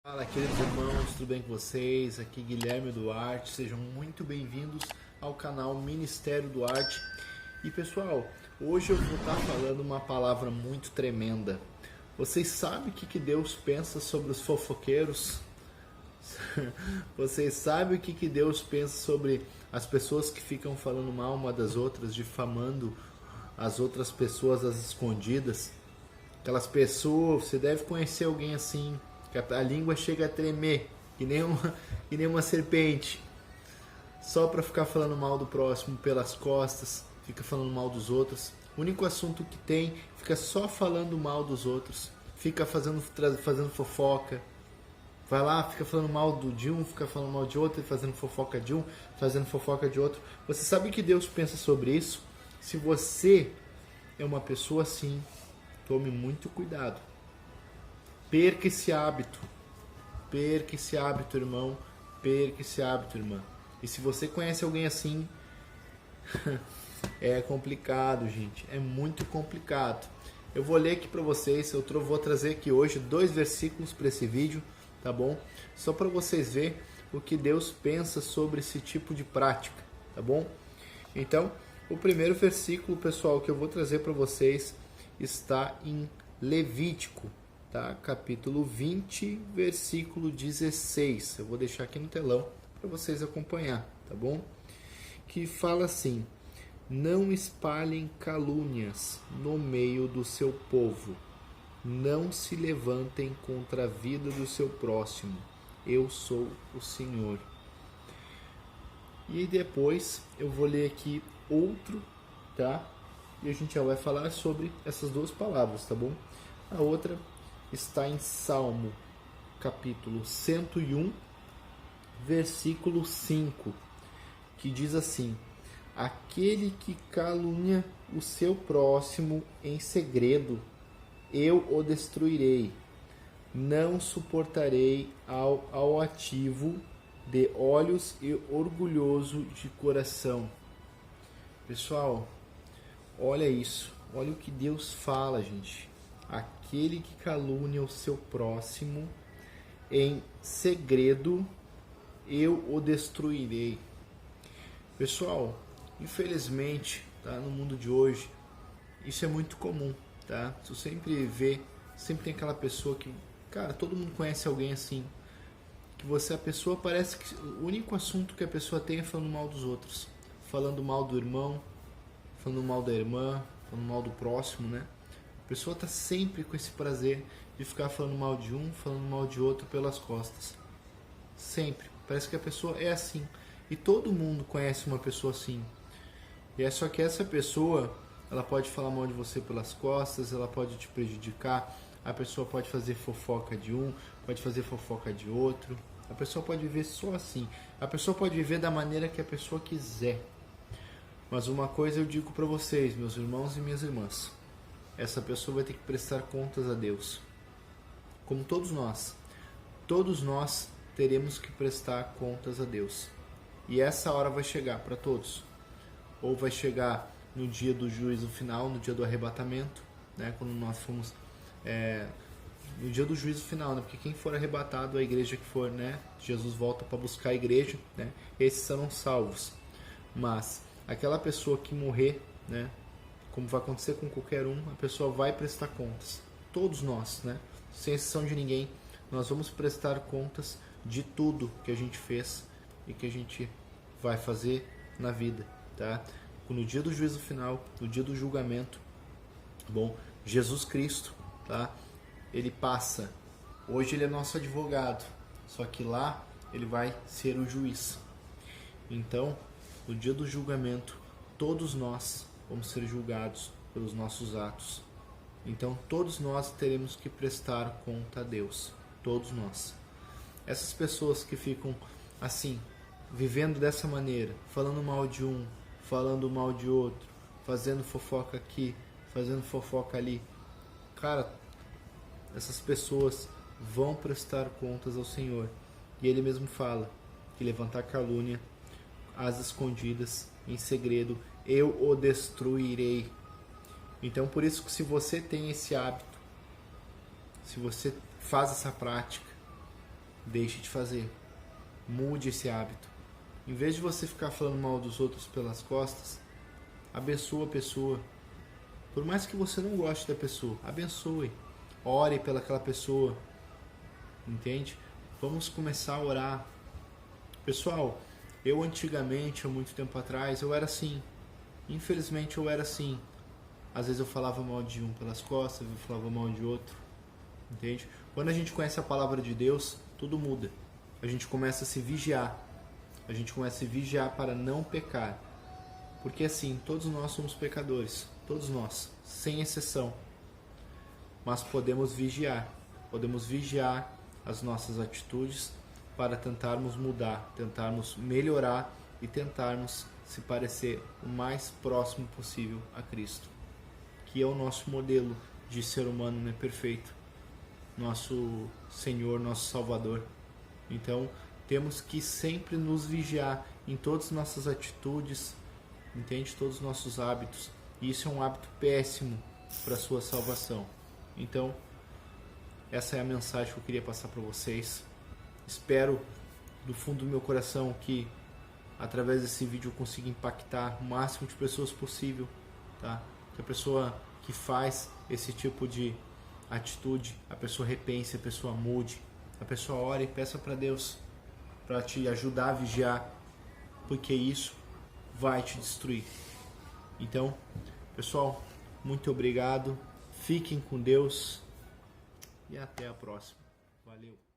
Fala, queridos irmãos, tudo bem com vocês? Aqui Guilherme Duarte, sejam muito bem-vindos ao canal Ministério Duarte. E pessoal, hoje eu vou estar falando uma palavra muito tremenda. Vocês sabem o que Deus pensa sobre os fofoqueiros? Vocês sabem o que Deus pensa sobre as pessoas que ficam falando mal uma das outras, difamando as outras pessoas às escondidas? Aquelas pessoas, você deve conhecer alguém assim, que a língua chega a tremer, que nem uma serpente, só para ficar falando mal do próximo pelas costas, fica falando mal dos outros. O único assunto que tem, fica só falando mal dos outros, fica fazendo fofoca. Vai lá, fica falando mal de um, fica falando mal de outro, fazendo fofoca de um, fazendo fofoca de outro. Você sabe o que Deus pensa sobre isso? Se você é uma pessoa assim, tome muito cuidado. Perca esse hábito, irmão, perca esse hábito, irmã. E se você conhece alguém assim, é complicado, gente, é muito complicado. Eu vou ler aqui para vocês, vou trazer aqui hoje 2 versículos para esse vídeo, tá bom? Só para vocês verem o que Deus pensa sobre esse tipo de prática, tá bom? Então, o primeiro versículo, pessoal, que eu vou trazer para vocês está em Levítico. Tá? Capítulo 20, versículo 16. Eu vou deixar aqui no telão para vocês acompanhar, tá bom? Que fala assim: não espalhem calúnias no meio do seu povo. Não se levantem contra a vida do seu próximo. Eu sou o Senhor. E depois eu vou ler aqui outro, tá? E a gente já vai falar sobre essas 2 palavras, tá bom? A outra está em Salmo, capítulo 101, versículo 5, que diz assim: aquele que calúnia o seu próximo em segredo, eu o destruirei. Não suportarei ao altivo de olhos e orgulhoso de coração. Pessoal, olha isso, olha o que Deus fala, gente. Aquele que calunia o seu próximo em segredo, eu o destruirei. Pessoal, infelizmente, tá, no mundo de hoje, isso é muito comum, tá? Você sempre vê, sempre tem aquela pessoa que, cara, todo mundo conhece alguém assim, que a pessoa parece que o único assunto que a pessoa tem é falando mal dos outros, falando mal do irmão, falando mal da irmã, falando mal do próximo, né? A pessoa está sempre com esse prazer de ficar falando mal de um, falando mal de outro pelas costas. Sempre. Parece que a pessoa é assim. E todo mundo conhece uma pessoa assim. E é só que essa pessoa, ela pode falar mal de você pelas costas, ela pode te prejudicar, a pessoa pode fazer fofoca de um, pode fazer fofoca de outro. A pessoa pode viver só assim. A pessoa pode viver da maneira que a pessoa quiser. Mas uma coisa eu digo para vocês, meus irmãos e minhas irmãs: essa pessoa vai ter que prestar contas a Deus. Como todos nós teremos que prestar contas a Deus. E essa hora vai chegar para todos. Ou vai chegar no dia do juízo final, no dia do arrebatamento, né? Quando nós formos no dia do juízo final, né? Porque quem for arrebatado, a igreja que for, né? Jesus volta para buscar a igreja, né? Esses serão salvos. Mas aquela pessoa que morrer, né? Como vai acontecer com qualquer um, a pessoa vai prestar contas. Todos nós, né? Sem exceção de ninguém, nós vamos prestar contas de tudo que a gente fez e que a gente vai fazer na vida, tá? No dia do juízo final, no dia do julgamento, bom, Jesus Cristo, tá? Ele passa. Hoje ele é nosso advogado, só que lá ele vai ser o juiz. Então, no dia do julgamento, todos nós vamos ser julgados pelos nossos atos. Então, todos nós teremos que prestar conta a Deus. Todos nós. Essas pessoas que ficam assim, vivendo dessa maneira, falando mal de um, falando mal de outro, fazendo fofoca aqui, fazendo fofoca ali. Cara, essas pessoas vão prestar contas ao Senhor. E Ele mesmo fala que levantar calúnia às escondidas, em segredo, eu o destruirei. Então, por isso que se você tem esse hábito, se você faz essa prática, deixe de fazer. Mude esse hábito. Em vez de você ficar falando mal dos outros pelas costas, abençoa a pessoa. Por mais que você não goste da pessoa, abençoe. Ore pelaquela pessoa. Entende? Vamos começar a orar. Pessoal, eu antigamente, há muito tempo atrás, eu era assim. Infelizmente eu era assim. Às vezes eu falava mal de um pelas costas, eu falava mal de outro. Entende? Quando a gente conhece a palavra de Deus, tudo muda. A gente começa a se vigiar. A gente começa a se vigiar para não pecar. Porque assim, todos nós somos pecadores. Todos nós, sem exceção. Mas podemos vigiar. Podemos vigiar as nossas atitudes para tentarmos mudar, tentarmos melhorar e tentarmos se parecer o mais próximo possível a Cristo, que é o nosso modelo de ser humano, né, perfeito, nosso Senhor, nosso Salvador. Então temos que sempre nos vigiar em todas as nossas atitudes, entende? Todos os nossos hábitos. E isso é um hábito péssimo para a sua salvação. Então essa é a mensagem que eu queria passar para vocês. Espero do fundo do meu coração que através desse vídeo eu consiga impactar o máximo de pessoas possível, tá? Que a pessoa que faz esse tipo de atitude, a pessoa repense, a pessoa mude, a pessoa ore e peça para Deus para te ajudar a vigiar, porque isso vai te destruir. Então, pessoal, muito obrigado. Fiquem com Deus e até a próxima. Valeu!